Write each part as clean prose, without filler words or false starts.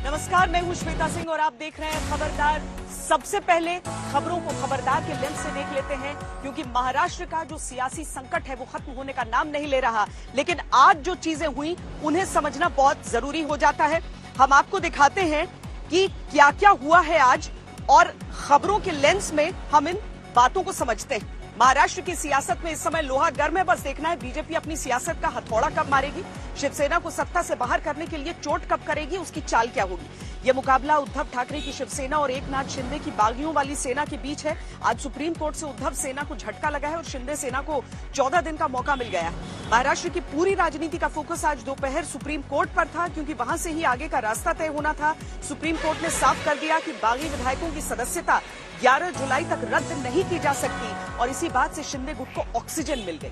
नमस्कार, मैं हूं श्वेता सिंह और आप देख रहे हैं खबरदार। सबसे पहले खबरों को खबरदार के लेंस से देख लेते हैं, क्योंकि महाराष्ट्र का जो सियासी संकट है वो खत्म होने का नाम नहीं ले रहा। लेकिन आज जो चीजें हुई उन्हें समझना बहुत जरूरी हो जाता है। हम आपको दिखाते हैं कि क्या क्या हुआ है आज, और खबरों के लेंस में हम इन बातों को समझते हैं। महाराष्ट्र की सियासत में इस समय लोहा गर्म है। बस देखना है बीजेपी अपनी सियासत का हथौड़ा कब मारेगी, शिवसेना को सत्ता से बाहर करने के लिए चोट कब करेगी, उसकी चाल क्या होगी। यह मुकाबला उद्धव ठाकरे की शिवसेना और एकनाथ शिंदे की बागियों वाली सेना के बीच है। आज सुप्रीम कोर्ट से उद्धव सेना को झटका लगा है और शिंदे सेना को 14 दिन का मौका मिल गया है। महाराष्ट्र की पूरी राजनीति का फोकस आज दोपहर सुप्रीम कोर्ट पर था, क्योंकि वहां से ही आगे का रास्ता तय होना था। सुप्रीम कोर्ट ने साफ कर दिया कि बागी विधायकों की सदस्यता 11 जुलाई तक रद्द नहीं की जा सकती, और इसी बात से शिंदे गुट को ऑक्सीजन मिल गई।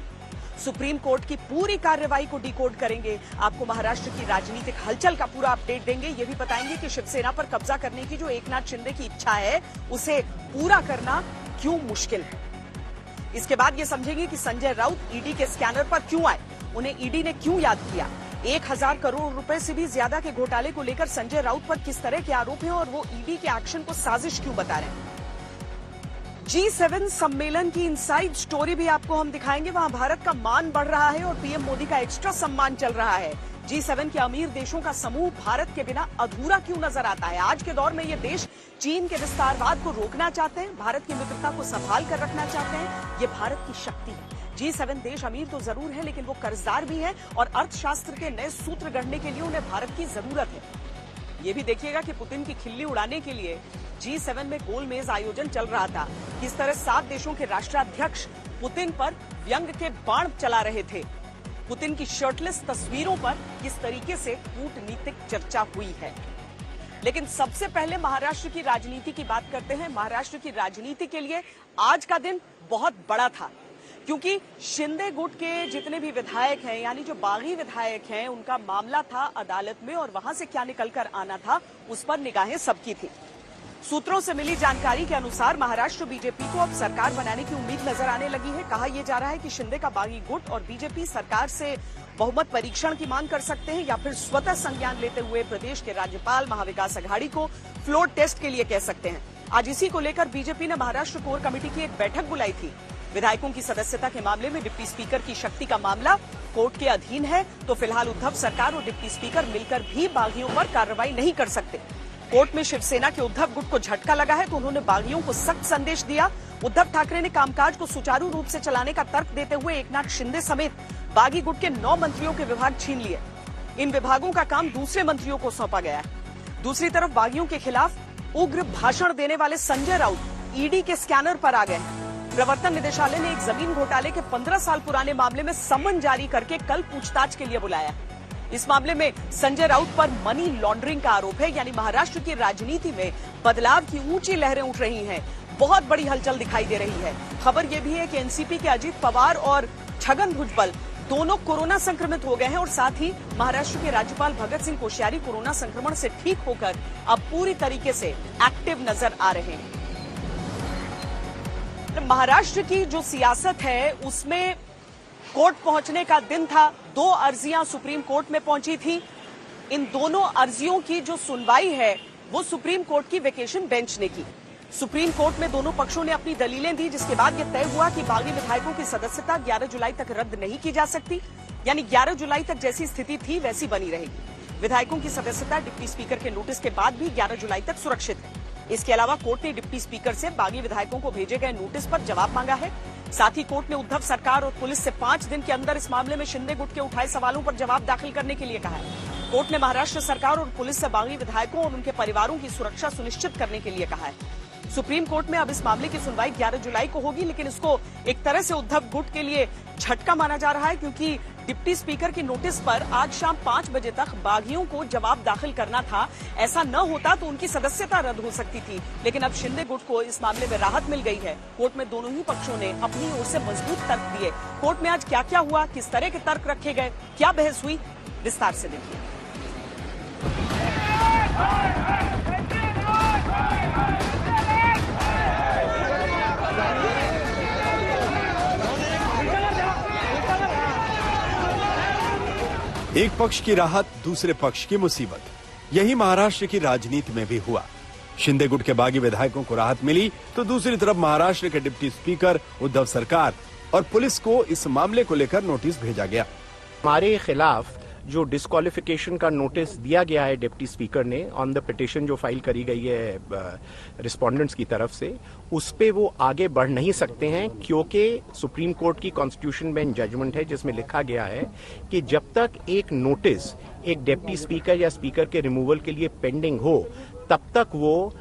सुप्रीम कोर्ट की पूरी कार्रवाई को डिकोड करेंगे, आपको महाराष्ट्र की राजनीतिक हलचल का पूरा अपडेट देंगे। ये भी बताएंगे कि शिवसेना पर कब्जा करने की जो एकनाथ शिंदे की इच्छा है उसे पूरा करना क्यों मुश्किल है। इसके बाद ये समझेंगे कि संजय राउत ईडी के स्कैनर पर क्यों आए, उन्हें ईडी ने क्यों याद किया। 1000 करोड़ रुपए से भी ज्यादा के घोटाले को लेकर संजय राउत पर किस तरह के आरोप हैं, और वो ईडी के एक्शन को साजिश क्यों बता रहे हैं। G7 सम्मेलन की इनसाइड स्टोरी भी आपको हम दिखाएंगे। वहां भारत का मान बढ़ रहा है और पीएम मोदी का एक्स्ट्रा सम्मान चल रहा है। G7 के अमीर देशों का समूह भारत के बिना अधूरा क्यों नजर आता है। आज के दौर में ये देश चीन के विस्तारवाद को रोकना चाहते हैं, भारत की मित्रता को संभाल कर रखना चाहते हैं। ये भारत की शक्ति है। G7 देश अमीर तो जरूर है, लेकिन वो कर्जदार भी है, और अर्थशास्त्र के नए सूत्र गढ़ने के लिए उन्हें भारत की जरूरत है। ये भी देखिएगा कि पुतिन की खिल्ली उड़ाने के लिए G7 में गोलमेज आयोजन चल रहा था। किस तरह 7 देशों के राष्ट्राध्यक्ष पुतिन पर व्यंग के बाण चला रहे थे। पुतिन की शर्टलेस तस्वीरों पर किस तरीके से कूटनीतिक चर्चा हुई है। लेकिन सबसे पहले महाराष्ट्र की राजनीति की बात करते हैं। महाराष्ट्र की राजनीति के लिए आज का दिन बहुत बड़ा था, क्योंकि शिंदे गुट के जितने भी विधायक हैं, यानी जो बागी विधायक हैं, उनका मामला था अदालत में, और वहां से क्या निकलकर आना था उस पर निगाहें सबकी थी। सूत्रों से मिली जानकारी के अनुसार महाराष्ट्र बीजेपी को अब सरकार बनाने की उम्मीद नजर आने लगी है। कहा यह जा रहा है कि शिंदे का बागी गुट और बीजेपी सरकार से बहुमत परीक्षण की मांग कर सकते हैं, या फिर स्वतः संज्ञान लेते हुए प्रदेश के राज्यपाल महाविकास अघाड़ी को फ्लोर टेस्ट के लिए कह सकते हैं। आज इसी को लेकर बीजेपी ने महाराष्ट्र कोर कमेटी की एक बैठक बुलाई थी। विधायकों की सदस्यता के मामले में डिप्टी स्पीकर की शक्ति का मामला कोर्ट के अधीन है, तो फिलहाल उद्धव सरकार और डिप्टी स्पीकर मिलकर भी बागियों पर कार्रवाई नहीं कर सकते। कोर्ट में शिवसेना के उद्धव गुट को झटका लगा है, तो उन्होंने बागियों को सख्त संदेश दिया। उद्धव ठाकरे ने कामकाज को सुचारू रूप से चलाने का तर्क देते हुए एकनाथ शिंदे समेत बागी गुट के 9 मंत्रियों के विभाग छीन लिए। इन विभागों का काम दूसरे मंत्रियों को सौंपा गया है। दूसरी तरफ बागियों के खिलाफ उग्र भाषण देने वाले संजय राउत ईडी के स्कैनर पर आ गए। प्रवर्तन निदेशालय ने एक जमीन घोटाले के 15 साल पुराने मामले में समन जारी करके कल पूछताछ के लिए बुलाया। इस मामले में संजय राउत पर मनी लॉन्ड्रिंग का आरोप है। यानी महाराष्ट्र की राजनीति में बदलाव की ऊंची लहरें उठ रही हैं, बहुत बड़ी हलचल दिखाई दे रही है। खबर यह भी है कि एनसीपी के अजित पवार और छगन भुजबल दोनों कोरोना संक्रमित हो गए हैं, और साथ ही महाराष्ट्र के राज्यपाल भगत सिंह कोश्यारी कोरोना संक्रमण से ठीक होकर अब पूरी तरीके से एक्टिव नजर आ रहे हैं। महाराष्ट्र की जो सियासत है उसमें कोर्ट पहुंचने का दिन था। 2 अर्जियां सुप्रीम कोर्ट में पहुंची थी। इन दोनों अर्जियों की जो सुनवाई है वो सुप्रीम कोर्ट की वेकेशन बेंच ने की। सुप्रीम कोर्ट में दोनों पक्षों ने अपनी दलीलें दी, जिसके बाद यह तय हुआ कि बागी विधायकों की सदस्यता 11 जुलाई तक रद्द नहीं की जा सकती। यानी 11 जुलाई तक जैसी स्थिति थी वैसी बनी रहेगी। विधायकों की सदस्यता डिप्टी स्पीकर के नोटिस के बाद भी 11 जुलाई तक सुरक्षित है। इसके अलावा कोर्ट ने डिप्टी स्पीकर से बागी विधायकों को भेजे गए नोटिस पर जवाब मांगा है। साथ ही कोर्ट ने उद्धव सरकार और पुलिस से 5 दिन के अंदर इस मामले में शिंदे गुट के उठाए सवालों पर जवाब दाखिल करने के लिए कहा है। कोर्ट ने महाराष्ट्र सरकार और पुलिस से बागी विधायकों और उनके परिवारों की सुरक्षा सुनिश्चित करने के लिए कहा है। सुप्रीम कोर्ट में अब इस मामले की सुनवाई 11 जुलाई को होगी, लेकिन इसको एक तरह से उद्धव गुट के लिए झटका माना जा रहा है, क्योंकि डिप्टी स्पीकर की नोटिस पर आज शाम 5 बजे तक बागियों को जवाब दाखिल करना था। ऐसा न होता तो उनकी सदस्यता रद्द हो सकती थी, लेकिन अब शिंदे गुट को इस मामले में राहत मिल गई है। कोर्ट में दोनों ही पक्षों ने अपनी ओर से मजबूत तर्क दिए। कोर्ट में आज क्या क्या हुआ, किस तरह के तर्क रखे गए, क्या बहस हुई, विस्तार से देखिए। एक पक्ष की राहत, दूसरे पक्ष की मुसीबत। यही महाराष्ट्र की राजनीति में भी हुआ। शिंदे गुट के बागी विधायकों को राहत मिली तो दूसरी तरफ महाराष्ट्र के डिप्टी स्पीकर उद्धव सरकार और पुलिस को इस मामले को लेकर नोटिस भेजा गया। हमारे खिलाफ जो डिस्क्वालिफिकेशन का नोटिस दिया गया है डिप्टी स्पीकर ने ऑन द पिटीशन जो फाइल करी गई है रिस्पोंडेंट्स की तरफ से, उस पे वो आगे बढ़ नहीं सकते हैं क्योंकि सुप्रीम कोर्ट की कॉन्स्टिट्यूशन बेंच जजमेंट है जिसमें लिखा गया है कि जब तक एक नोटिस एक डिप्टी स्पीकर या स्पीकर के रिमूवल के लिए पेंडिंग हो तब तक वो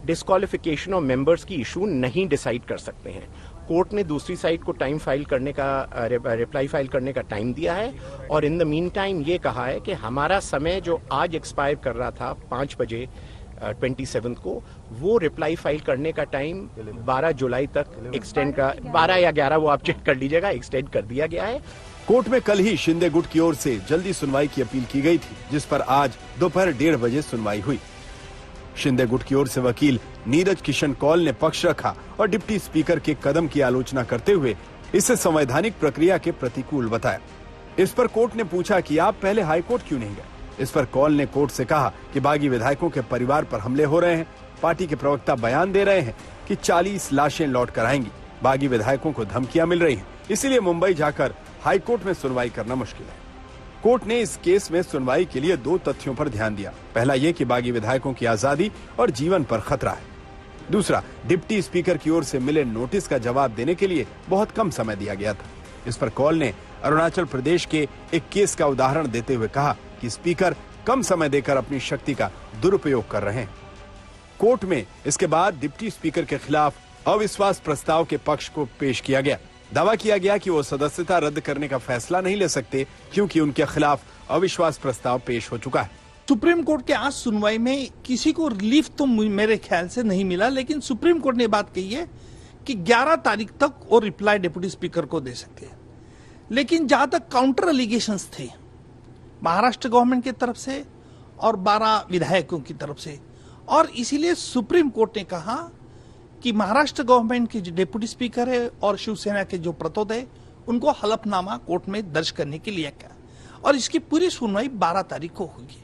डिस्क्वालिफिकेशन ऑफ मेंबर्स की इशू नहीं डिसाइड कर सकते हैं। कोर्ट ने दूसरी साइड को टाइम फाइल करने का रिप्लाई फाइल करने का टाइम दिया है और इन द मीन टाइम ये कहा है कि हमारा समय जो आज एक्सपायर कर रहा था 5 बजे 27 को, वो रिप्लाई फाइल करने का टाइम 12 जुलाई तक एक्सटेंड का 12 या 11 वो आप चेक कर लीजिएगा, एक्सटेंड कर दिया गया है। कोर्ट में कल ही शिंदे गुट की ओर से जल्दी सुनवाई की अपील की गई थी, जिस पर आज दोपहर 1:30 बजे सुनवाई हुई। शिंदे गुट की ओर से वकील नीरज किशन कौल ने पक्ष रखा और डिप्टी स्पीकर के कदम की आलोचना करते हुए इसे संवैधानिक प्रक्रिया के प्रतिकूल बताया। इस पर कोर्ट ने पूछा कि आप पहले हाईकोर्ट क्यों नहीं गए। इस पर कौल ने कोर्ट से कहा कि बागी विधायकों के परिवार पर हमले हो रहे हैं। पार्टी के प्रवक्ता बयान दे रहे हैं कि 40 लाशें लौट कर आएंगी। बागी विधायकों को धमकियां मिल रही हैं, इसीलिए मुंबई जाकर हाईकोर्ट में सुनवाई करना मुश्किल है। कोर्ट ने इस केस में सुनवाई के लिए 2 तथ्यों पर ध्यान दिया। पहला ये कि बागी विधायकों की आजादी और जीवन पर खतरा है। दूसरा, डिप्टी स्पीकर की ओर से मिले नोटिस का जवाब देने के लिए बहुत कम समय दिया गया था। इस पर कौल ने अरुणाचल प्रदेश के एक केस का उदाहरण देते हुए कहा कि स्पीकर कम समय देकर अपनी शक्ति का दुरुपयोग कर रहे हैं। कोर्ट में इसके बाद डिप्टी स्पीकर के खिलाफ अविश्वास प्रस्ताव के पक्ष को पेश किया गया। दावा किया गया कि वो सदस्यता रद्द करने का फैसला नहीं ले सकते क्योंकि उनके खिलाफ अविश्वास प्रस्ताव पेश हो चुका है। सुप्रीम कोर्ट के आज सुनवाई में किसी को रिलीफ तो मेरे ख्याल से नहीं मिला, लेकिन सुप्रीम कोर्ट ने बात कही है कि 11 तारीख तक वो रिप्लाई डिप्टी स्पीकर को दे सकते हैं। लेकिन जहां तक काउंटर एलिगेशंस थे महाराष्ट्र गवर्नमेंट की तरफ से और 12 विधायकों की तरफ से, और इसीलिए सुप्रीम कोर्ट ने कहा कि महाराष्ट्र गवर्नमेंट के जो डिप्टी स्पीकर है और शिवसेना के जो प्रतोद है उनको हलफनामा कोर्ट में दर्ज करने के लिए कहा और इसकी पूरी सुनवाई 12 तारीख को होगी।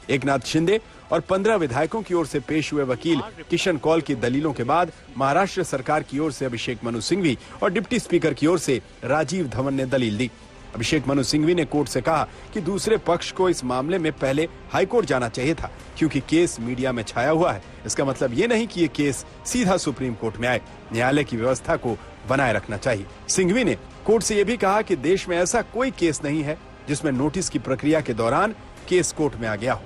एकनाथ शिंदे और 15 विधायकों की ओर से पेश हुए वकील किशन कौल की दलीलों के बाद महाराष्ट्र सरकार की ओर से अभिषेक मनु सिंघवी और डिप्टी स्पीकर की ओर से राजीव धवन ने दलील दी। अभिषेक मनु सिंघवी ने कोर्ट से कहा कि दूसरे पक्ष को इस मामले में पहले हाईकोर्ट जाना चाहिए था क्योंकि केस मीडिया में छाया हुआ है। इसका मतलब ये नहीं कि ये केस सीधा सुप्रीम कोर्ट में आए। न्यायालय की व्यवस्था को बनाए रखना चाहिए। सिंघवी ने कोर्ट से ये भी कहा कि देश में ऐसा कोई केस नहीं है जिसमें नोटिस की प्रक्रिया के दौरान केस कोर्ट में आ गया हो।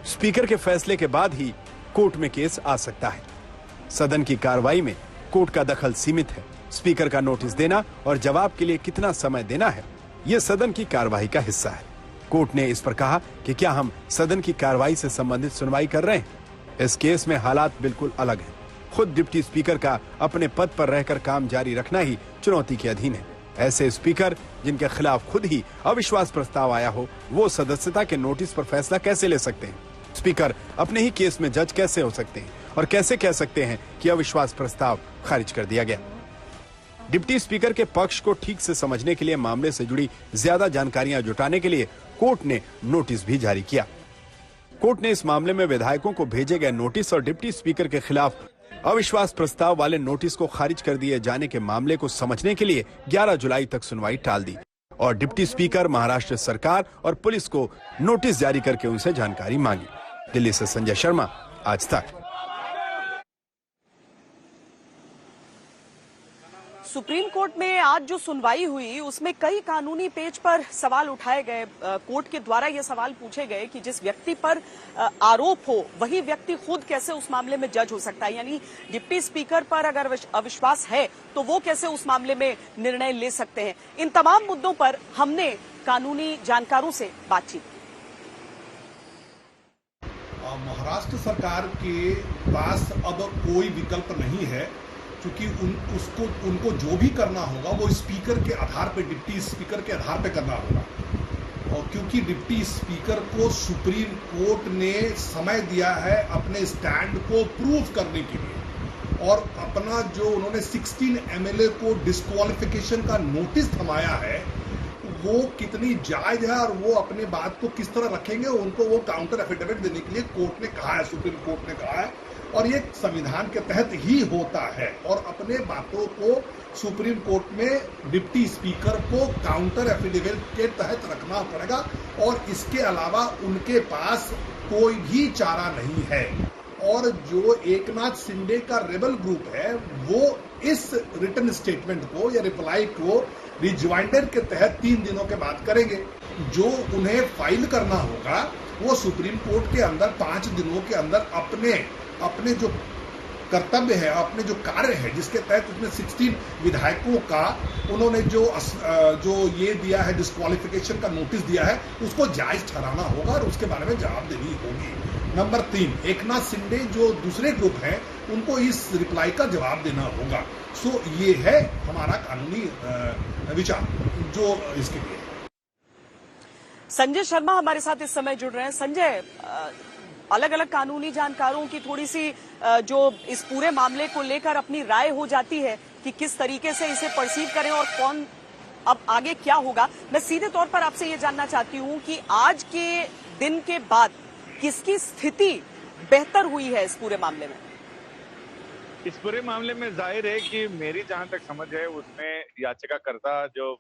स्पीकर के फैसले के बाद ही कोर्ट में केस आ सकता है। सदन की कार्रवाई में कोर्ट का दखल सीमित है। स्पीकर का नोटिस देना और जवाब के लिए कितना समय देना है, ये सदन की कार्रवाई का हिस्सा है। कोर्ट ने इस पर कहा कि क्या हम सदन की कार्रवाई से संबंधित सुनवाई कर रहे हैं। इस केस में हालात बिल्कुल अलग हैं। खुद डिप्टी स्पीकर का अपने पद पर रहकर काम जारी रखना ही चुनौती के अधीन है। ऐसे स्पीकर जिनके खिलाफ खुद ही अविश्वास प्रस्ताव आया हो, वो सदस्यता के नोटिस पर फैसला कैसे ले सकते हैं। स्पीकर अपने ही केस में जज कैसे हो सकते हैं और कैसे कह सकते हैं कि अविश्वास प्रस्ताव खारिज कर दिया गया। डिप्टी स्पीकर के पक्ष को ठीक से समझने के लिए मामले से जुड़ी ज्यादा जानकारियां जुटाने के लिए कोर्ट ने नोटिस भी जारी किया। कोर्ट ने इस मामले में विधायकों को भेजे गए नोटिस और डिप्टी स्पीकर के खिलाफ अविश्वास प्रस्ताव वाले नोटिस को खारिज कर दिए जाने के मामले को समझने के लिए 11 जुलाई तक सुनवाई टाल दी और डिप्टी स्पीकर, महाराष्ट्र सरकार और पुलिस को नोटिस जारी करके उनसे जानकारी मांगी। दिल्ली से संजय शर्मा, आज तक। सुप्रीम कोर्ट में आज जो सुनवाई हुई उसमें कई कानूनी पेज पर सवाल उठाए गए। कोर्ट के द्वारा ये सवाल पूछे गए कि जिस व्यक्ति पर आरोप हो वही व्यक्ति खुद कैसे उस मामले में जज हो सकता है, यानी डिप्टी स्पीकर पर अगर अविश्वास है तो वो कैसे उस मामले में निर्णय ले सकते हैं। इन तमाम मुद्दों पर हमने कानूनी जानकारों से बातचीत। महाराष्ट्र सरकार के पास अब कोई विकल्प नहीं है क्योंकि उनको जो भी करना होगा वो स्पीकर के आधार पे, डिप्टी स्पीकर के आधार पे करना होगा। और क्योंकि डिप्टी स्पीकर को सुप्रीम कोर्ट ने समय दिया है अपने स्टैंड को प्रूव करने के लिए और अपना जो उन्होंने 16 MLA को डिस्क्वालिफिकेशन का नोटिस थमाया है वो कितनी जायज है और वो अपने बात को किस तरह रखेंगे, उनको वो काउंटर एफिडेविट देने के लिए कोर्ट ने कहा है, सुप्रीम कोर्ट ने कहा है, और ये संविधान के तहत ही होता है। और अपने बातों को सुप्रीम कोर्ट में डिप्टी स्पीकर को काउंटर एफिडेविट के तहत रखना पड़ेगा, और इसके अलावा उनके पास कोई भी चारा नहीं है। और जो एकनाथ शिंदे का रेबल ग्रुप है वो इस रिटन स्टेटमेंट को या रिप्लाई को रिज्वाइंडर के तहत 3 दिनों के बाद करेंगे। जो उन्हें फाइल करना होगा वो सुप्रीम कोर्ट के अंदर 5 दिनों के अंदर अपने जो कर्तव्य है, अपने जो कार्य है, जिसके तहत उसने 16 विधायकों का उन्होंने जो ये दिया है, डिस्क्वालिफिकेशन का नोटिस दिया है, उसको जायज ठहराना होगा और उसके बारे में जवाबदेही होगी। नंबर 3, एकनाथ शिंदे जो दूसरे ग्रुप हैं उनको इस रिप्लाई का जवाब देना होगा। सो ये है हमारा कानूनी विचार जो इसके लिए। संजय शर्मा हमारे साथ इस समय जुड़ रहे हैं। संजय, अलग अलग कानूनी जानकारों की थोड़ी सी जो इस पूरे मामले को लेकर अपनी राय हो जाती है कि किस तरीके से इसे परसीव करें और कौन अब आगे क्या होगा। मैं सीधे तौर पर आपसे ये जानना चाहती हूं कि आज के दिन के बाद किसकी स्थिति बेहतर हुई है इस पूरे मामले में? इस पूरे मामले में जाहिर है कि मेरी जहां तक समझ है उसमें याचिकाकर्ता जो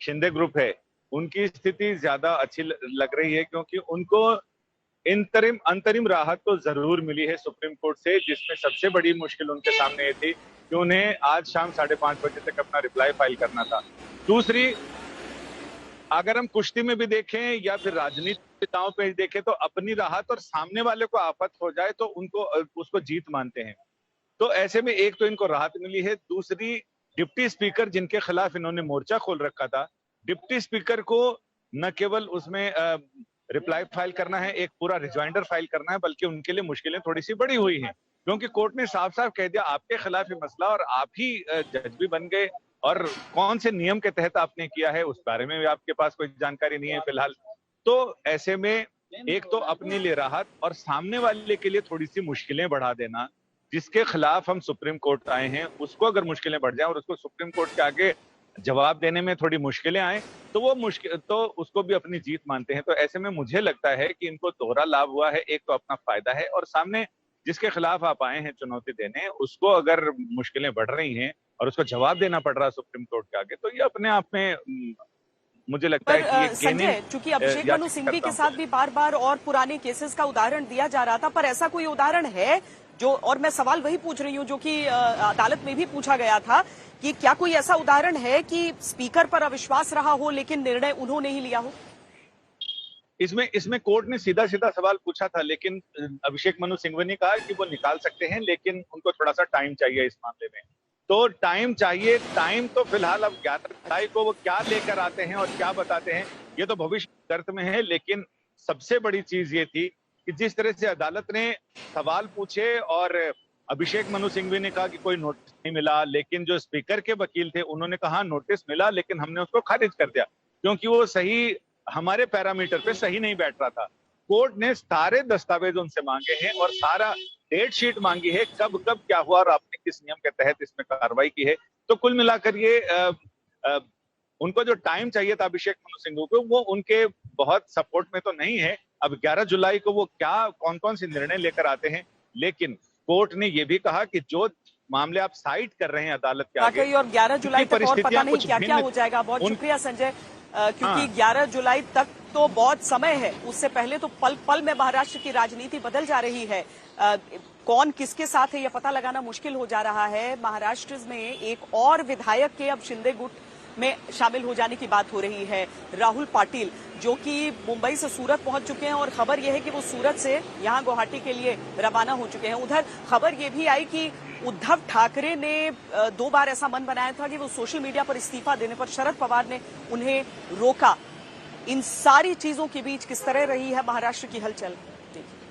शिंदे ग्रुप है उनकी स्थिति ज्यादा अच्छी लग रही है, क्योंकि उनको अंतरिम राहत तो जरूर मिली है सुप्रीम कोर्ट से, जिसमें सबसे बड़ी मुश्किल उनके सामने ये थी कि उन्हें आज शाम 5:30 बजे तक अपना रिप्लाई फाइल करना था। दूसरी, अगर हम कुश्ती में भी देखें या फिर राजनीतिकाओं पे देखें तो अपनी राहत और सामने वाले को आफत हो जाए तो उसको जीत मानते हैं। तो ऐसे में एक तो इनको राहत मिली है, दूसरी डिप्टी स्पीकर जिनके खिलाफ इन्होंने मोर्चा खोल रखा था, डिप्टी स्पीकर को न केवल उसमें रिप्लाई फाइल करना है, एक पूरा रिजॉइंडर फाइल करना है, बल्कि उनके लिए मुश्किलें थोड़ी सी बड़ी हुई हैं, क्योंकि कोर्ट ने साफ साफ कह दिया आपके खिलाफ ये मसला और आप ही जज भी बन गए, और कौन से नियम के तहत आपने किया है उस बारे में भी आपके पास कोई जानकारी नहीं है फिलहाल। तो ऐसे में एक तो अपने लिए राहत और सामने वाले के लिए थोड़ी सी मुश्किलें बढ़ा देना, जिसके खिलाफ हम सुप्रीम कोर्ट आए हैं उसको अगर मुश्किलें बढ़ जाए और उसको सुप्रीम कोर्ट के आगे जवाब देने में थोड़ी मुश्किलें आए तो उसको भी अपनी जीत मानते हैं। तो ऐसे में मुझे लगता है कि इनको दोहरा लाभ हुआ है, एक तो अपना फायदा है और सामने जिसके खिलाफ आप आए हैं चुनौती देने, उसको अगर मुश्किलें बढ़ रही हैं और उसको जवाब देना पड़ रहा है सुप्रीम कोर्ट के आगे, तो ये अपने आप में मुझे लगता है कि ये संजय, चूंकि अभिषेक मनु सिंघवी के साथ भी बार बार और पुराने केसेस का उदाहरण दिया जा रहा था, पर ऐसा कोई उदाहरण है जो, और मैं सवाल वही पूछ रही हूं जो कि अदालत में भी पूछा गया था कि क्या कोई ऐसा उदाहरण है कि स्पीकर पर अविश्वास रहा हो लेकिन निर्णय उन्होंने ही लिया हो? इसमें कोर्ट ने सीधा सवाल पूछा था, लेकिन अभिषेक मनु सिंघवी ने कहा कि वो निकाल सकते हैं, लेकिन उनको थोड़ा सा टाइम चाहिए इस मामले में। तो टाइम चाहिए, टाइम तो फिलहाल अब 11 जुलाई को वो क्या लेकर आते हैं और क्या बताते हैं ये तो भविष्य गर्त में है। लेकिन सबसे बड़ी चीज ये थी कि जिस तरह से अदालत ने सवाल पूछे और अभिषेक मनु सिंघवी ने कहा कि कोई नोटिस नहीं मिला, लेकिन जो स्पीकर के वकील थे उन्होंने कहा नोटिस मिला, लेकिन हमने उसको खारिज कर दिया क्योंकि वो सही हमारे पैरामीटर पे सही नहीं बैठ रहा था। कोर्ट ने सारे दस्तावेज उनसे मांगे हैं और सारा डेट शीट मांगी है, कब क्या हुआ और आपने किस नियम के तहत इसमें कार्रवाई की है। तो कुल मिलाकर ये उनको जो टाइम चाहिए था अभिषेक मनु सिंघवी को, वो उनके बहुत सपोर्ट में तो नहीं है। अब 11 जुलाई को वो कौन सी निर्णय लेकर आते हैं, लेकिन कोर्ट ने ये भी कहा कि जो मामले आप साइट कर रहे हैं अदालत के आगे, और 11 जुलाई तक और पता नहीं क्या हो जाएगा। बहुत शुक्रिया संजय, क्योंकि 11 जुलाई तक तो बहुत समय है, उससे पहले तो पल पल में महाराष्ट्र की राजनीति बदल जा रही है। कौन किसके साथ है यह पता लगाना मुश्किल हो जा रहा है। महाराष्ट्र में एक और विधायक के अब शिंदे गुट में शामिल हो जाने की बात हो रही है, राहुल पाटिल, जो कि मुंबई से सूरत पहुंच चुके हैं और खबर यह है कि वो सूरत से यहां गुवाहाटी के लिए रवाना हो चुके हैं। उधर खबर यह भी आई कि उद्धव ठाकरे ने 2 बार ऐसा मन बनाया था कि वो सोशल मीडिया पर इस्तीफा देने पर शरद पवार ने उन्हें रोका। इन सारी चीजों के बीच किस तरह रही है महाराष्ट्र की हलचल, देखिए।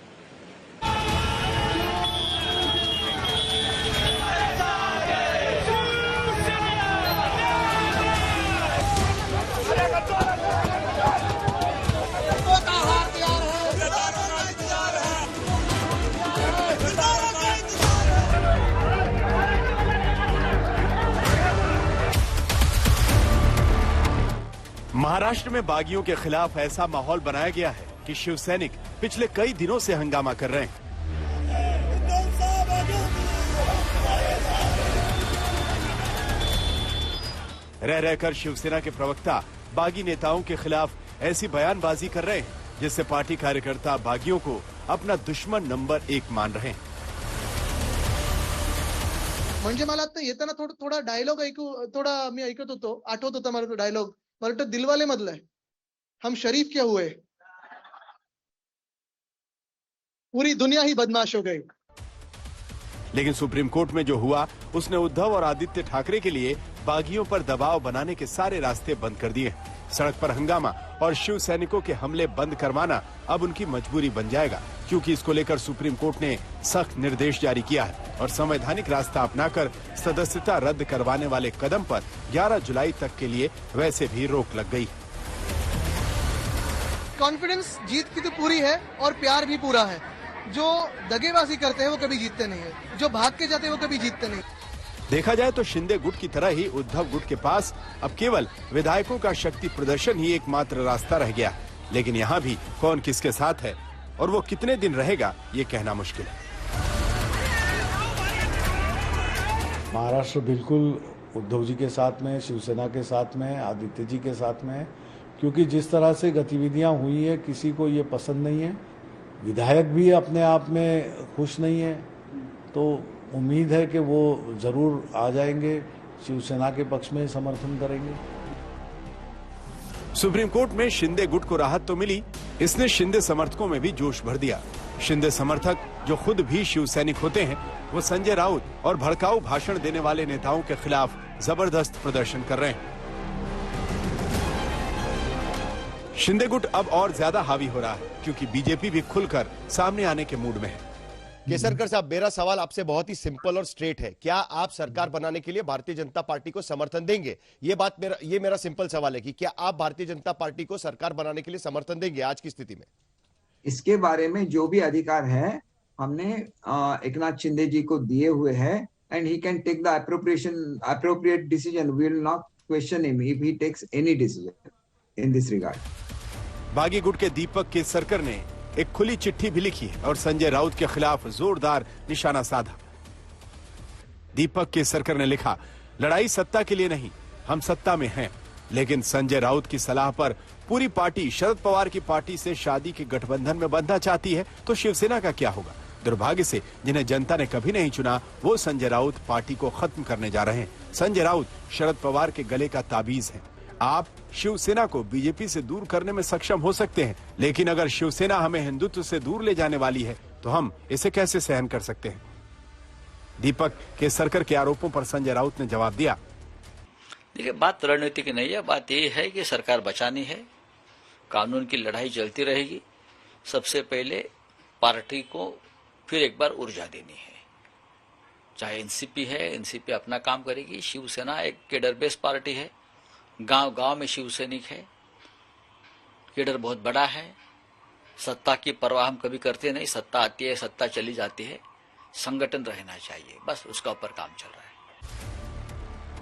महाराष्ट्र में बागियों के खिलाफ ऐसा माहौल बनाया गया है कि शिवसैनिक पिछले कई दिनों से हंगामा कर रहे हैं। रह रहकर शिवसेना के प्रवक्ता बागी नेताओं के खिलाफ ऐसी बयानबाजी कर रहे हैं जिससे पार्टी कार्यकर्ता बागियों को अपना दुश्मन नंबर 1 मान रहे हैं। म्हणजे मला आता येताना थोडा डायलॉग थोडा मी ऐकत होतो, आठवत होता मला तो डायलॉग, मला वाटतं दिलवाले मधला है, हम शरीफ क्या हुए, पूरी दुनिया ही बदमाश हो गई। लेकिन सुप्रीम कोर्ट में जो हुआ उसने उद्धव और आदित्य ठाकरे के लिए बागियों पर दबाव बनाने के सारे रास्ते बंद कर दिए। सड़क पर हंगामा और शिव सैनिकों के हमले बंद करवाना अब उनकी मजबूरी बन जाएगा, क्योंकि इसको लेकर सुप्रीम कोर्ट ने सख्त निर्देश जारी किया है और संवैधानिक रास्ता अपनाकर सदस्यता रद्द करवाने वाले कदम पर 11 जुलाई तक के लिए वैसे भी रोक लग गई। कॉन्फिडेंस जीत की तो पूरी है और प्यार भी पूरा है। जो दगेबाजी करते हैं वो कभी जीतते नहीं है, जो भाग के जाते हैं वो कभी जीतते नहीं। देखा जाए तो शिंदे गुट की तरह ही उद्धव गुट के पास अब केवल विधायकों का शक्ति प्रदर्शन ही एकमात्र रास्ता रह गया। लेकिन यहाँ भी कौन किसके साथ है और वो कितने दिन रहेगा ये कहना मुश्किल है। महाराष्ट्र बिल्कुल उद्धव जी के साथ में, शिवसेना के साथ में, आदित्य जी के साथ में, क्योंकि जिस तरह से गतिविधियां हुई है किसी को ये पसंद नहीं है। विधायक भी अपने आप में खुश नहीं है, तो उम्मीद है कि वो जरूर आ जाएंगे, शिवसेना के पक्ष में समर्थन करेंगे। सुप्रीम कोर्ट में शिंदे गुट को राहत तो मिली, इसने शिंदे समर्थकों में भी जोश भर दिया। शिंदे समर्थक जो खुद भी शिव सैनिक होते हैं, वो संजय राउत और भड़काऊ भाषण देने वाले नेताओं के खिलाफ जबरदस्त प्रदर्शन कर रहे हैं। शिंदे गुट अब और ज्यादा हावी हो रहा है, क्योंकि बीजेपी भी खुलकर सामने आने के मूड में है। केसरकर साहब, मेरा सवाल आपसे बहुत ही सिंपल और स्ट्रेट है। क्या आप सरकार बनाने के लिए भारतीय जनता पार्टी को समर्थन देंगे? ये मेरा सिंपल सवाल है कि क्या आप भारतीय जनता पार्टी को सरकार बनाने के लिए समर्थन देंगे आज की स्थिति में? इसके बारे में जो भी अधिकार है हमने एकनाथ शिंदे जी को दिए हुए हैं, and he can take the appropriate decision. We will not question him if he takes any decision in this regard. बागी गुट के दीपक केसरकर ने एक खुली चिट्ठी भी लिखी है और संजय राउत के खिलाफ जोरदार निशाना साधा। दीपक केसरकर ने लिखा, लड़ाई सत्ता के लिए नहीं, हम सत्ता में हैं, लेकिन संजय राउत की सलाह पर पूरी पार्टी शरद पवार की पार्टी से शादी के गठबंधन में बंधना चाहती है तो शिवसेना का क्या होगा? दुर्भाग्य से जिन्हें जनता ने कभी नहीं चुना वो संजय राउत पार्टी को खत्म करने जा रहे हैं। संजय राउत शरद पवार के गले का ताबीज है। आप शिवसेना को बीजेपी से दूर करने में सक्षम हो सकते हैं, लेकिन अगर शिवसेना हमें हिंदुत्व से दूर ले जाने वाली है तो हम इसे कैसे सहन कर सकते हैं? दीपक केसरकर के आरोपों पर संजय राउत ने जवाब दिया, देखिए, बात रणनीति की नहीं है, बात ये है कि सरकार बचानी है, कानून की लड़ाई चलती रहेगी। सबसे पहले पार्टी को फिर एक बार ऊर्जा देनी है। चाहे एनसीपी है, एनसीपी अपना काम करेगी। शिवसेना एक केडर बेस्ड पार्टी है, गांव-गांव में शिव सैनिक है, केडर बहुत बड़ा है। सत्ता की परवाह हम कभी करते नहीं, सत्ता आती है, सत्ता चली जाती है, संगठन रहना चाहिए, बस उसका ऊपर काम चल रहा है।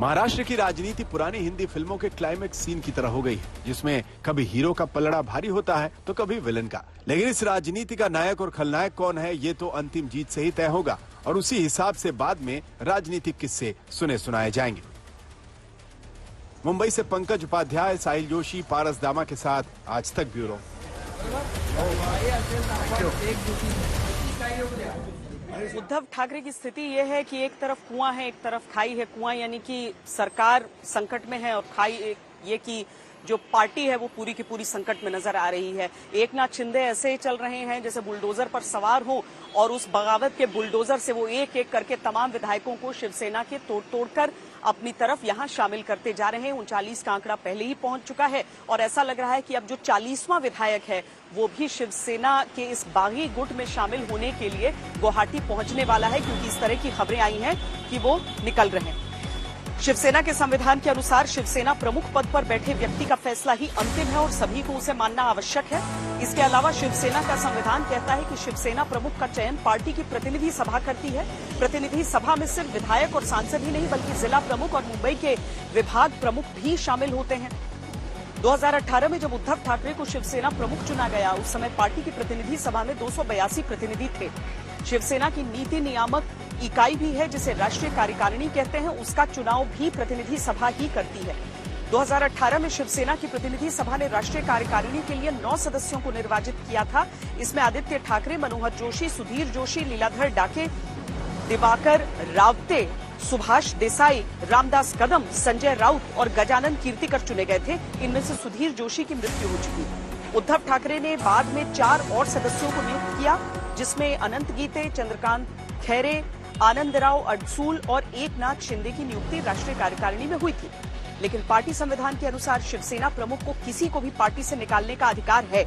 महाराष्ट्र की राजनीति पुरानी हिंदी फिल्मों के क्लाइमेक्स सीन की तरह हो गई है, जिसमें कभी हीरो का पलड़ा भारी होता है तो कभी विलन का। लेकिन इस राजनीति का नायक और खलनायक कौन है, ये तो अंतिम जीत से ही तय होगा और उसी हिसाब से बाद में राजनीतिक किस्से सुने सुनाए जाएंगे। मुंबई से पंकज उपाध्याय, साहिल जोशी, पारस दामा के साथ आज तक ब्यूरो। उद्धव ठाकरे की स्थिति यह है कि एक तरफ कुआं है, एक तरफ खाई है। कुआं यानी कि सरकार संकट में है और खाई ये कि जो पार्टी है वो पूरी की पूरी संकट में नजर आ रही है। एकनाथ शिंदे ऐसे ही चल रहे हैं जैसे बुलडोजर पर सवार हो और उस बगावत के बुलडोजर से वो एक एक करके तमाम विधायकों को शिवसेना के तोड़-तोड़ अपनी तरफ यहां शामिल करते जा रहे हैं। 39 का आंकड़ा पहले ही पहुंच चुका है और ऐसा लग रहा है कि अब जो 40वां विधायक है वो भी शिवसेना के इस बागी गुट में शामिल होने के लिए गुवाहाटी पहुंचने वाला है, क्योंकि इस तरह की खबरें आई हैं कि वो निकल रहे हैं। शिवसेना के संविधान के अनुसार शिवसेना प्रमुख पद पर बैठे व्यक्ति का फैसला ही अंतिम है और सभी को उसे मानना आवश्यक है। इसके अलावा शिवसेना का संविधान कहता है कि शिवसेना प्रमुख का चयन पार्टी की प्रतिनिधि सभा करती है। प्रतिनिधि सभा में सिर्फ विधायक और सांसद ही नहीं बल्कि जिला प्रमुख और मुंबई के विभाग प्रमुख भी शामिल होते हैं। 2018 में जब उद्धव ठाकरे को शिवसेना प्रमुख चुना गया, उस समय पार्टी की प्रतिनिधि सभा में 282 प्रतिनिधि थे। शिवसेना की नीति नियामक इकाई भी है, जिसे राष्ट्रीय कार्यकारिणी कहते हैं, उसका चुनाव भी प्रतिनिधि सभा ही करती है। 2018 में शिवसेना की प्रतिनिधि सभा ने राष्ट्रीय कार्यकारिणी के लिए 9 सदस्यों को निर्वाचित किया था। इसमें आदित्य ठाकरे, मनोहर जोशी, सुधीर जोशी, लीलाधर डाके, दिवाकर रावते, सुभाष देसाई, रामदास कदम, संजय राउत और गजानन कीर्तिकर चुने गए थे। इनमें से सुधीर जोशी की मृत्यु हो चुकी। उद्धव ठाकरे ने बाद में 4 और सदस्यों को नियुक्त किया, जिसमें अनंत गीते, चंद्रकांत खैरे, आनंदराव अडसूल और एकनाथ शिंदे की नियुक्ति राष्ट्रीय कार्यकारिणी में हुई थी। लेकिन पार्टी संविधान के अनुसार शिवसेना प्रमुख को किसी को भी पार्टी से निकालने का अधिकार है।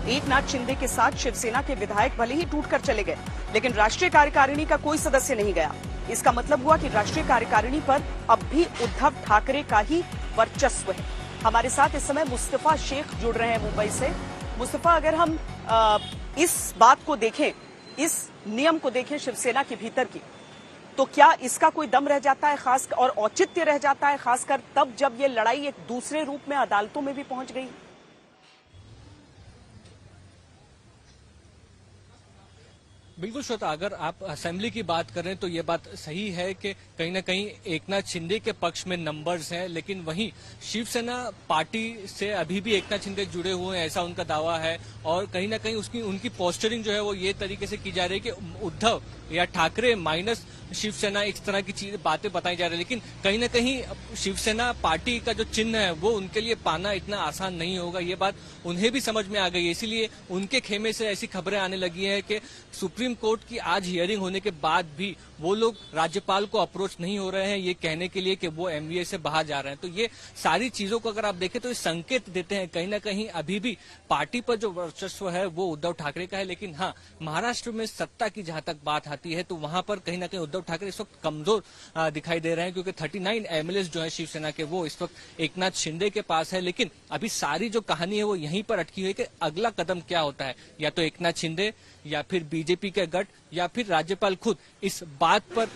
एकनाथ शिंदे के साथ शिवसेना के विधायक भले ही टूटकर चले गए, लेकिन राष्ट्रीय कार्यकारिणी का कोई सदस्य नहीं गया। इसका मतलब हुआ कि राष्ट्रीय कार्यकारिणी पर अब भी उद्धव ठाकरे का ही वर्चस्व है। हमारे साथ इस समय मुस्तफा शेख जुड़ रहे हैं मुंबई से। मुस्तफा, अगर हम इस बात को देखें, इस नियम को देखें शिवसेना के भीतर की, तो क्या इसका कोई दम रह जाता है खास और औचित्य रह जाता है, खासकर तब जब ये लड़ाई एक दूसरे रूप में अदालतों में भी पहुंच गई? बिल्कुल श्रोता, अगर आप असेंबली की बात करें तो ये बात सही है कि कहीं ना कहीं एकनाथ शिंदे के पक्ष में नंबर्स हैं, लेकिन वहीं शिवसेना पार्टी से अभी भी एकनाथ शिंदे जुड़े हुए हैं, ऐसा उनका दावा है। और कहीं ना कहीं उनकी पोस्टरिंग जो है वो ये तरीके से की जा रही है कि उद्धव या ठाकरे माइनस शिवसेना, इस तरह की चीज बातें बताई जा रही है। लेकिन कहीं ना कहीं शिवसेना पार्टी का जो चिन्ह है वो उनके लिए पाना इतना आसान नहीं होगा, ये बात उन्हें भी समझ में आ गई है। इसीलिए उनके खेमे से ऐसी खबरें आने लगी हैं कि सुप्रीम कोर्ट की आज हियरिंग होने के बाद भी वो लोग राज्यपाल को अप्रोच नहीं हो रहे हैं ये कहने के लिए कि वो एमवीए से बाहर जा रहे हैं। तो ये सारी चीजों को अगर आप देखें तो ये संकेत देते हैं कहीं ना कहीं अभी भी पार्टी पर जो वर्चस्व है वो उद्धव ठाकरे का है। लेकिन हाँ, महाराष्ट्र में सत्ता की जहां तक बात आती है तो वहां पर कहीं ना कहीं उद्धव ठाकरे इस वक्त कमजोर दिखाई दे रहे हैं, क्योंकि 39 एमएलए जो है शिवसेना के वो इस वक्त एकनाथ शिंदे के पास है। लेकिन अभी सारी जो कहानी है वो यहीं पर अटकी हुई है कि अगला कदम क्या होता है, या तो एकनाथ शिंदे या फिर बीजेपी के गठ या फिर राज्यपाल खुद। इस बात पर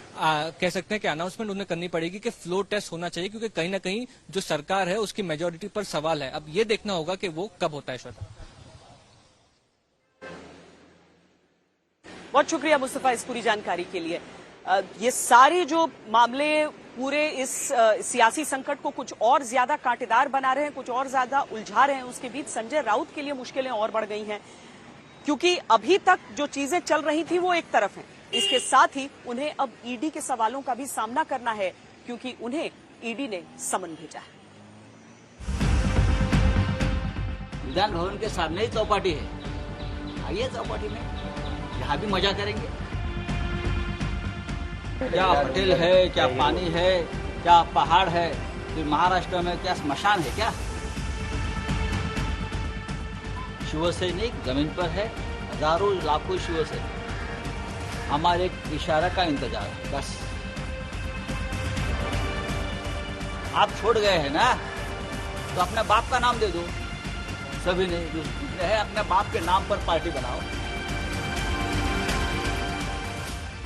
कह सकते हैं कि अनाउंसमेंट उन्हें करनी पड़ेगी कि फ्लोर टेस्ट होना चाहिए, क्योंकि कहीं ना कहीं जो सरकार है उसकी मेजोरिटी पर सवाल है। अब ये देखना होगा कि वो कब होता है। श्वेता, बहुत शुक्रिया मुस्तफा इस पूरी जानकारी के लिए। ये सारे जो मामले पूरे इस सियासी संकट को कुछ और ज्यादा कांटेदार बना रहे हैं, कुछ और ज्यादा उलझा रहे हैं। उसके बीच संजय राउत के लिए मुश्किलें और बढ़ गई हैं, क्योंकि अभी तक जो चीजें चल रही थी वो एक तरफ हैं, इसके साथ ही उन्हें अब ईडी के सवालों का भी सामना करना है, क्योंकि उन्हें ईडी ने समन भेजा है। विधान भवन के सामने ही चौपाटी है, आइए चौपाटी में, यहाँ भी मजा करेंगे। क्या होटल है, क्या पानी है, क्या पहाड़ है, फिर महाराष्ट्र में क्या स्मशान है क्या? शिवसैनिक जमीन पर है, हजारों लाखों शिवसैनिक, हमारे एक इशारा का इंतजार है बस। आप छोड़ गए हैं ना, तो अपने बाप का नाम दे दो। सभी ने जो है अपने बाप के नाम पर पार्टी बनाओ।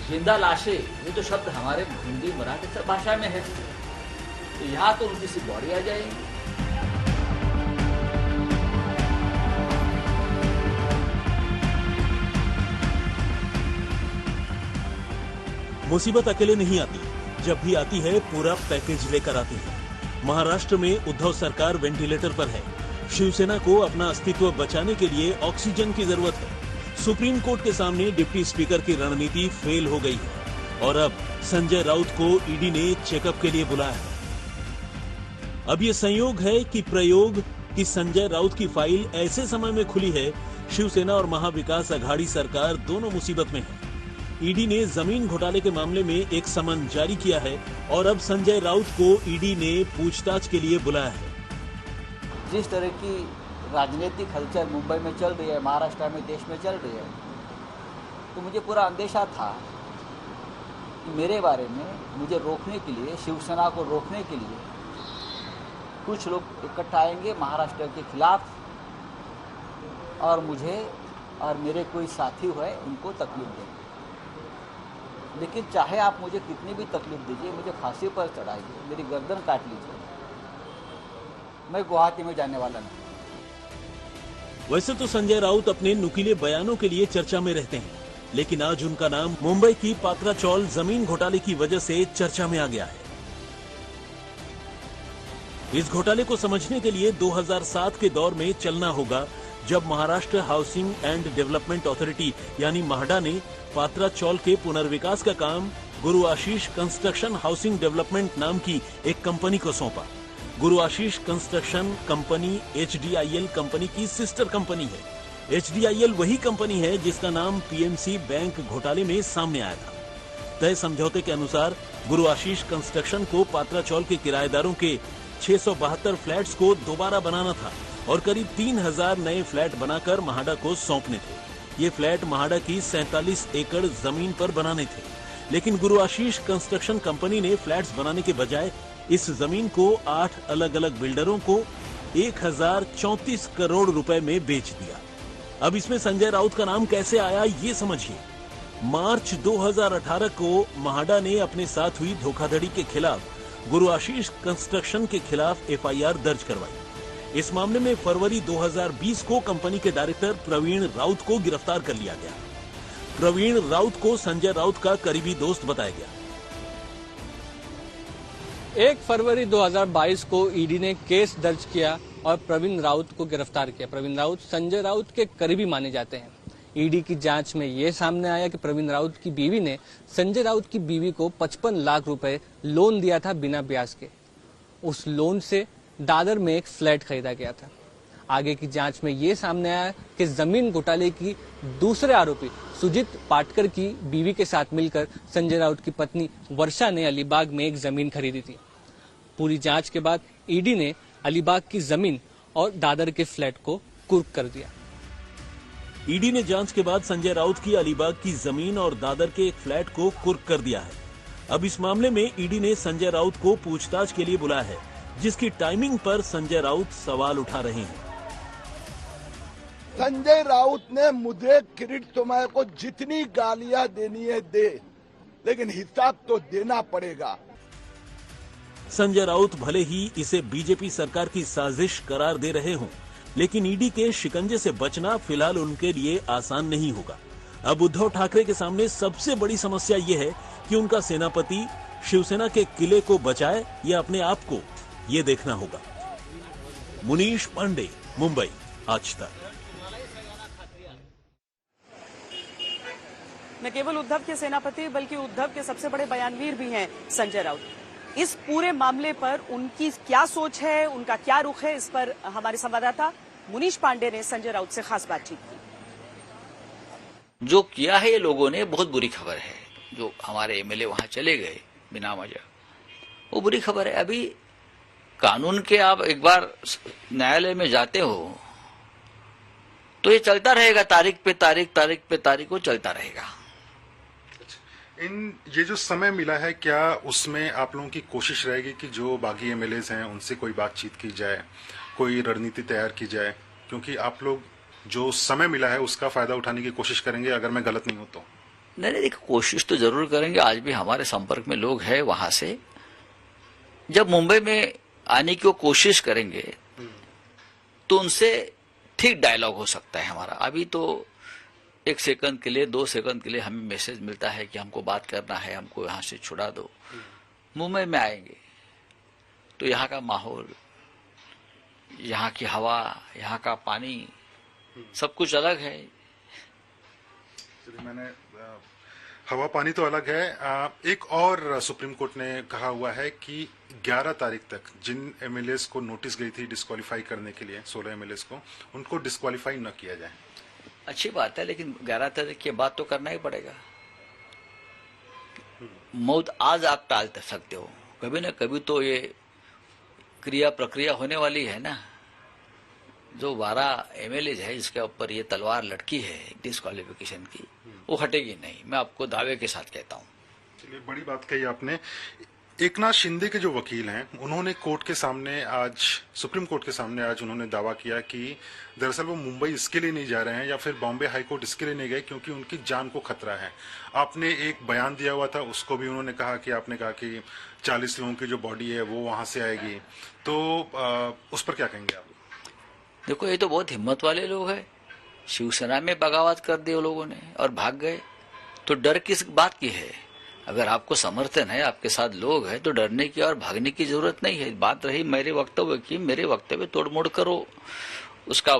जिंदा लाशें, ये तो शब्द हमारे हिंदी मराठी सब भाषा में है, तो यहाँ तो उनकी सिर्फ बॉडी आ जाएगी। मुसीबत अकेले नहीं आती, जब भी आती है पूरा पैकेज लेकर आती है। महाराष्ट्र में उद्धव सरकार वेंटिलेटर पर है। शिवसेना को अपना अस्तित्व बचाने के लिए ऑक्सीजन की जरूरत है। सुप्रीम कोर्ट के सामने डिप्टी स्पीकर की रणनीति फेल हो गई है और अब संजय राउत को ईडी ने चेकअप के लिए बुलाया है। अब ये संयोग है कि प्रयोग की संजय राउत की फाइल ऐसे समय में खुली है, शिवसेना और महाविकास अघाड़ी सरकार दोनों मुसीबत में है। ईडी ने जमीन घोटाले के मामले में एक समन जारी किया है और अब संजय राउत को ईडी ने पूछताछ के लिए बुलाया है। जिस तरह की राजनीतिक हलचल मुंबई में चल रही है, महाराष्ट्र में, देश में चल रही है, तो मुझे पूरा अंदेशा था कि मेरे बारे में मुझे रोकने के लिए, शिवसेना को रोकने के लिए कुछ लोग इकट्ठा आएंगे महाराष्ट्र के खिलाफ और मुझे और मेरे कोई साथी हुए उनको तकलीफ देंगे। लेकिन चाहे आप मुझे कितनी भी तकलीफ दीजिए, मुझे फांसी पर चढ़ाइए, मेरी गर्दन काट लीजिए, मैं गुवाहाटी में जाने वाला नहीं। वैसे तो संजय राउत अपने नुकीले बयानों के लिए चर्चा में रहते हैं, लेकिन आज उनका नाम मुंबई की पात्राचौल जमीन घोटाले की वजह से चर्चा में आ गया है। इस घोटाले को समझने के लिए 2007 के दौर में चलना होगा, जब Maharashtra housing and development authority यानी माहडा ने पात्राचौल के पुनर्विकास का काम गुरु आशीष कंस्ट्रक्शन हाउसिंग डेवलपमेंट नाम की एक कंपनी को सौंपा। गुरु आशीष कंस्ट्रक्शन कंपनी HDIL कंपनी की सिस्टर कंपनी है। HDIL वही कंपनी है जिसका नाम PMC बैंक घोटाले में सामने आया था। तय समझौते के अनुसार गुरु आशीष कंस्ट्रक्शन को पात्राचौल के किराएदारों के 672 फ्लैट्स को दोबारा बनाना था और करीब 3000 नए फ्लैट बनाकर महाडा को सौंपने थे। ये फ्लैट महाडा की 47 एकड़ जमीन पर बनाने थे, लेकिन गुरु आशीष कंस्ट्रक्शन कंपनी ने फ्लैट्स बनाने के बजाय इस जमीन को 8 अलग अलग बिल्डरों को 1034 करोड़ रुपए में बेच दिया। अब इसमें संजय राउत का नाम कैसे आया, ये समझिए। मार्च 2018 को महाडा ने अपने साथ हुई धोखाधड़ी के खिलाफ गुरु आशीष कंस्ट्रक्शन के खिलाफ FIR दर्ज करवाई। इस मामले में फरवरी 2020 को कंपनी के डायरेक्टर प्रवीण राउत को गिरफ्तार कर लिया गया। प्रवीण राउत को संजय राउत का करीबी दोस्त बताया गया। 1 फरवरी 2022 को ईडी ने केस दर्ज किया और प्रवीण राउत को गिरफ्तार किया। प्रवीण राउत संजय राउत के करीबी माने जाते हैं। ईडी की जांच में यह सामने आया कि प्रवीण राउत की बीवी ने संजय राउत की बीवी को 55 लाख रुपए लोन दिया था बिना ब्याज के। उस लोन से दादर में एक फ्लैट खरीदा गया था। आगे की जांच में यह सामने आया कि जमीन घोटाले की दूसरे आरोपी सुजीत पाटकर की बीवी के साथ मिलकर संजय राउत की पत्नी वर्षा ने अलीबाग में एक जमीन खरीदी थी। पूरी जांच के बाद ईडी ने अलीबाग की जमीन और दादर के फ्लैट को कुर्क कर दिया। ईडी ने जांच के बाद संजय राउत की अलीबाग की जमीन और दादर के एक फ्लैट को कुर्क कर दिया है। अब इस मामले में ईडी ने संजय राउत को पूछताछ के लिए बुलाया है, जिसकी टाइमिंग पर संजय राउत सवाल उठा रहे हैं। संजय राउत ने मुझे किरीट सोमैया को जितनी गालियां देनी है दे, लेकिन हिसाब तो देना पड़ेगा। संजय राउत भले ही इसे बीजेपी सरकार की साजिश करार दे रहे हों, लेकिन ईडी के शिकंजे से बचना फिलहाल उनके लिए आसान नहीं होगा। अब उद्धव ठाकरे के सामने सबसे बड़ी समस्या ये है कि उनका सेनापति शिवसेना के किले को बचाए या अपने आप को, ये देखना होगा। मुनीश पांडे, मुंबई, आज तक। न केवल उद्धव के सेनापति बल्कि उद्धव के सबसे बड़े बयानवीर भी हैं संजय राउत। इस पूरे मामले पर उनकी क्या सोच है, उनका क्या रुख है, इस पर हमारे संवाददाता मुनीश पांडे ने संजय राउत से खास बातचीत की। जो किया है ये लोगों ने बहुत बुरी खबर है। जो हमारे MLA वहां चले गए बिना वजह, वो बुरी खबर है। अभी कानून के आप एक बार न्यायालय में जाते हो तो ये चलता रहेगा, तारीख पे तारीख वो चलता रहेगा। ये जो समय मिला है, क्या उसमें आप लोगों की कोशिश रहेगी कि जो बागी MLAs हैं उनसे कोई बातचीत की जाए, कोई रणनीति तैयार की जाए? क्योंकि आप लोग जो समय मिला है उसका फायदा उठाने की कोशिश करेंगे, अगर मैं गलत नहीं हूं तो। नहीं, देखो कोशिश तो जरूर करेंगे। आज भी हमारे संपर्क में लोग हैं वहां से। जब मुंबई में आने की वो कोशिश करेंगे तो उनसे ठीक डायलॉग हो सकता है हमारा। अभी तो 1 सेकंड के लिए 2 सेकंड के लिए हमें मैसेज मिलता है कि हमको बात करना है, हमको यहाँ से छुड़ा दो। मुंबई में आएंगे तो यहाँ का माहौल, यहाँ की हवा, यहाँ का पानी, सब कुछ अलग है। मैंने हवा पानी तो अलग है। एक और सुप्रीम कोर्ट ने कहा हुआ है कि 11 तारीख तक जिन MLAs को नोटिस गई थी डिस्क्वालीफाई करने के लिए, 16 MLAs को, उनको डिस्क्वालीफाई न किया जाए। अच्छी बात है, लेकिन 11 तारीख के बाद तो करना ही पड़ेगा। मौत आज आप टाल सकते हो, कभी ना कभी तो ये क्रिया प्रक्रिया होने वाली है ना। जो 12 MLAs है जिसके ऊपर ये तलवार लटकी है डिस्क्वालिफिकेशन की, वो हटेगी नहीं, मैं आपको दावे के साथ कहता हूँ। चलिए, बड़ी बात कही आपने। एकनाथ शिंदे के जो वकील हैं उन्होंने कोर्ट के सामने आज, सुप्रीम कोर्ट के सामने आज उन्होंने दावा किया कि दरअसल वो मुंबई इसके लिए नहीं जा रहे हैं या फिर बॉम्बे हाई कोर्ट इसके लिए नहीं गए क्योंकि उनकी जान को खतरा है। आपने एक बयान दिया हुआ था, उसको भी उन्होंने कहा कि आपने कहा कि 40 लोगों की जो बॉडी है वो वहां से आएगी, तो उस पर क्या कहेंगे आप? देखो, ये तो बहुत हिम्मत वाले लोग हैं। शिवसेना में बगावत कर दी वो लोगों ने और भाग गए, तो डर किस बात की है? अगर आपको समर्थन है, आपके साथ लोग हैं, तो डरने की और भागने की जरूरत नहीं है। बात रही मेरे वक्तव्य की, मेरे वक्तव्य तोड़मोड़ करो, उसका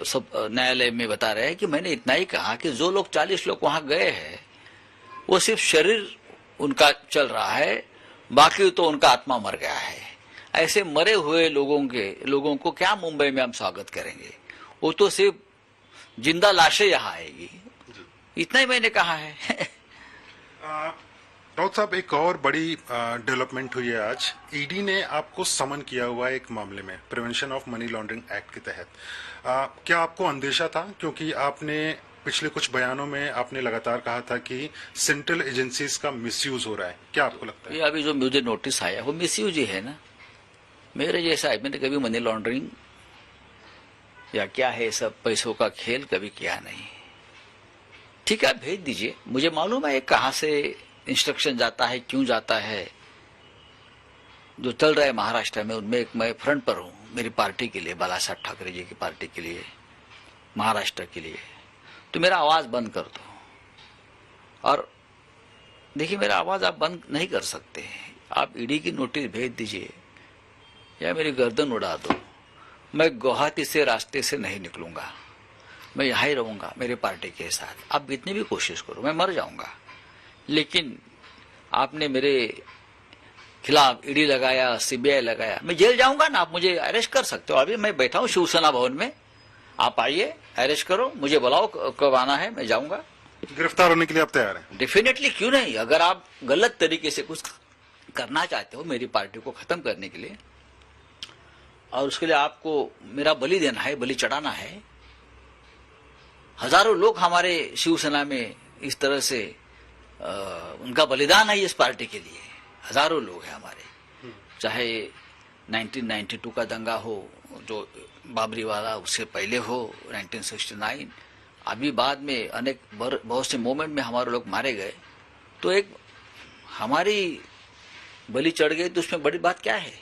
सब न्यायालय में बता रहे हैं कि मैंने इतना ही कहा कि जो लोग 40 लोग वहां गए हैं वो सिर्फ शरीर उनका चल रहा है, बाकी तो उनका आत्मा मर गया है। ऐसे मरे हुए लोगों को क्या मुंबई में हम स्वागत करेंगे? वो तो सिर्फ जिंदा लाशें यहाँ आएगी। इतना ही मैंने कहा है। राउत साहब, एक और बड़ी डेवलपमेंट हुई है आज। ईडी ने आपको समन किया हुआ है एक मामले में, prevention of money laundering act के तहत। क्या आपको अंदेशा था? क्योंकि आपने पिछले कुछ बयानों में आपने लगातार कहा था कि सेंट्रल एजेंसीज का मिसयूज हो रहा है। क्या आपको लगता है? ये अभी जो मुझे नोटिस आया वो मिसयूज ही है ना। मेरे जैसा है, मैंने कभी मनी लॉन्ड्रिंग या क्या है सब पैसों का खेल कभी किया नहीं। ठीक है, भेज दीजिए, मुझे मालूम है कहां से इंस्ट्रक्शन जाता है, क्यों जाता है। जो चल रहा है महाराष्ट्र में उनमें एक मैं फ्रंट पर हूं, मेरी पार्टी के लिए, बालासाहेब ठाकरे जी की पार्टी के लिए, महाराष्ट्र के लिए। तो मेरा आवाज बंद कर दो। और देखिए, मेरा आवाज आप बंद नहीं कर सकते। आप ईडी की नोटिस भेज दीजिए या मेरी गर्दन उड़ा दो, मैं गुवाहाटी से रास्ते से नहीं निकलूंगा, मैं यहां ही रहूंगा मेरे पार्टी के साथ। आप इतनी भी कोशिश करो, मैं मर जाऊंगा। लेकिन आपने मेरे खिलाफ ईडी लगाया, सीबीआई लगाया, मैं जेल जाऊंगा ना। आप मुझे अरेस्ट कर सकते हो। अभी मैं बैठा हूं शिवसेना भवन में, आप आइए, अरेस्ट करो, मुझे बुलाओ, कब आना है, मैं जाऊंगा। गिरफ्तार होने के लिए आप तैयार हैं? डेफिनेटली, क्यों नहीं। अगर आप गलत तरीके से कुछ करना चाहते हो मेरी पार्टी को खत्म करने के लिए, और उसके लिए आपको मेरा बलि देना है, बलि चढ़ाना है। हजारों लोग हमारे शिवसेना में इस तरह से उनका बलिदान है इस पार्टी के लिए। हजारों लोग हैं हमारे, चाहे 1992 का दंगा हो, जो बाबरी वाला, उससे पहले हो 1969, अभी बाद में अनेक बहुत से मोमेंट में हमारे लोग मारे गए। तो एक हमारी बलि चढ़ गई, तो उसमें बड़ी बात क्या है?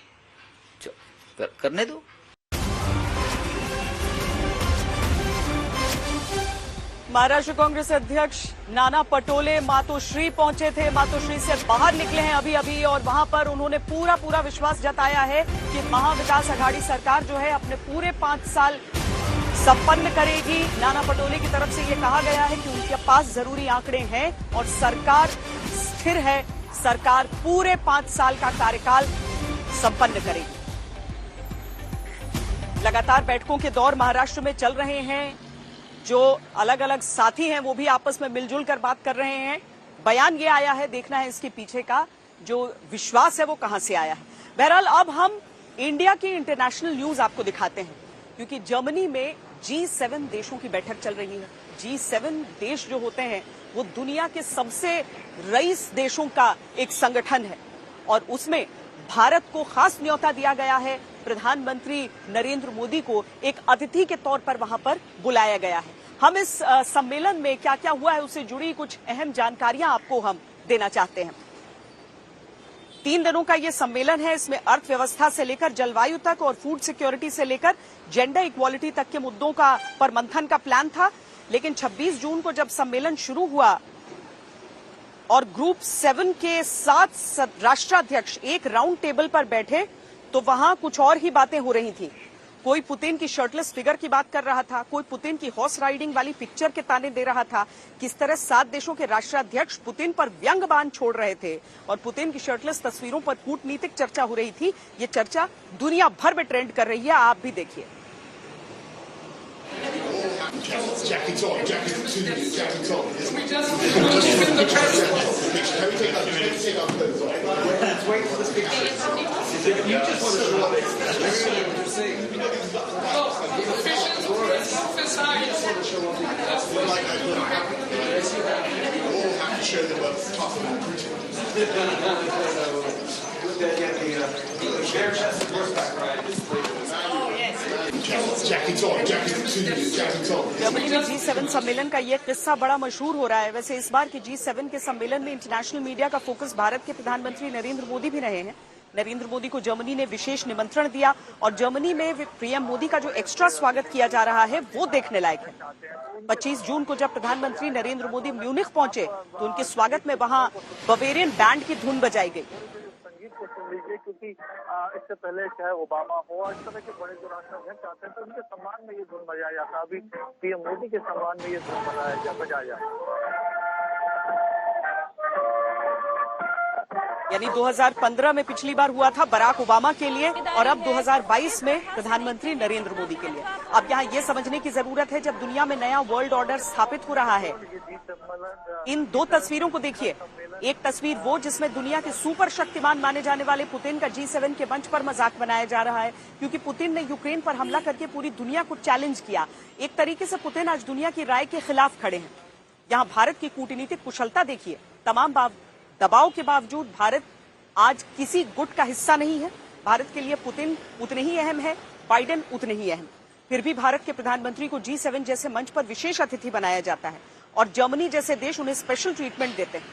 करने दो। महाराष्ट्र कांग्रेस अध्यक्ष नाना पटोले मातोश्री पहुंचे थे, मातोश्री से बाहर निकले हैं अभी और वहां पर उन्होंने पूरा विश्वास जताया है कि महाविकास आघाड़ी सरकार जो है अपने पूरे 5 साल संपन्न करेगी। नाना पटोले की तरफ से ये कहा गया है कि उनके पास जरूरी आंकड़े हैं और सरकार स्थिर है, सरकार पूरे 5 साल का कार्यकाल संपन्न करेगी। लगातार बैठकों के दौर महाराष्ट्र में चल रहे हैं। जो अलग अलग साथी हैं वो भी आपस में मिलजुल कर बात कर रहे हैं। बयान ये आया है, देखना है इसके पीछे का जो विश्वास है वो कहां से आया है। बहरहाल अब हम इंडिया की इंटरनेशनल न्यूज आपको दिखाते हैं, क्योंकि जर्मनी में G7 देशों की बैठक चल रही है। G7 देश जो होते हैं वो दुनिया के सबसे रईस देशों का एक संगठन है और उसमें भारत को खास न्योता दिया गया है। प्रधानमंत्री नरेंद्र मोदी को एक अतिथि के तौर पर वहां पर बुलाया गया है। हम इस सम्मेलन में क्या क्या हुआ है उससे जुड़ी कुछ अहम जानकारियां आपको हम देना चाहते हैं। 3 दिनों का ये सम्मेलन है। इसमें अर्थव्यवस्था से लेकर जलवायु तक और फूड सिक्योरिटी से लेकर जेंडर इक्वालिटी तक के मुद्दों का पर मंथन का प्लान था। लेकिन 26 जून को जब सम्मेलन शुरू हुआ और ग्रुप 7 के 7 राष्ट्राध्यक्ष एक राउंड टेबल पर बैठे तो वहां कुछ और ही बातें हो रही थी। कोई पुतिन की शर्टलेस फिगर की बात कर रहा था, कोई पुतिन की हॉर्स राइडिंग वाली पिक्चर के ताने दे रहा था। किस तरह 7 देशों के राष्ट्राध्यक्ष पुतिन पर व्यंग बाण छोड़ रहे थे और पुतिन की शर्टलेस तस्वीरों पर कूटनीतिक चर्चा हो रही थी। ये चर्चा दुनिया भर में ट्रेंड कर रही है, आप भी देखिए। जर्मनी में G7 सम्मेलन का ये किस्सा बड़ा मशहूर हो रहा है। वैसे इस बार के G7 के सम्मेलन में इंटरनेशनल मीडिया का फोकस भारत के प्रधानमंत्री नरेंद्र मोदी भी रहे हैं। नरेंद्र मोदी को जर्मनी ने विशेष निमंत्रण दिया और जर्मनी में पीएम मोदी का जो एक्स्ट्रा स्वागत किया जा रहा है वो देखने लायक है। 25 जून को जब प्रधानमंत्री नरेंद्र मोदी म्यूनिख पहुंचे तो उनके स्वागत में वहां बवेरियन बैंड की धुन बजाई गई। संगीत को सुन लीजिए, क्योंकि इससे पहले चाहे ओबामा हो, इस तरह के बड़े जो राष्ट्राध्यक्ष आते हैं तो उनके सम्मान में ये धुन बजाया जाता है। अभी पीएम मोदी के सम्मान में ये धुन बजाया जाए। यानी 2015 में पिछली बार हुआ था बराक ओबामा के लिए और अब 2022 में प्रधानमंत्री नरेंद्र मोदी के लिए। अब यहाँ ये समझने की जरूरत है, जब दुनिया में नया वर्ल्ड ऑर्डर स्थापित हो रहा है, इन दो तस्वीरों को देखिए। एक तस्वीर वो जिसमें दुनिया के सुपर शक्तिमान माने जाने वाले पुतिन का G7 के मंच पर मजाक बनाया जा रहा है, क्योंकि पुतिन ने यूक्रेन पर हमला करके पूरी दुनिया को चैलेंज किया। एक तरीके से पुतिन आज दुनिया की राय के खिलाफ खड़े हैं। यहाँ भारत की कूटनीतिक कुशलता देखिए। तमाम दबाव के बावजूद भारत आज किसी गुट का हिस्सा नहीं है। भारत के लिए पुतिन उतने ही अहम है, बाइडेन उतने ही अहम। फिर भी भारत के प्रधानमंत्री को G7 जैसे मंच पर विशेष अतिथि बनाया जाता है और जर्मनी जैसे देश उन्हें स्पेशल ट्रीटमेंट देते हैं।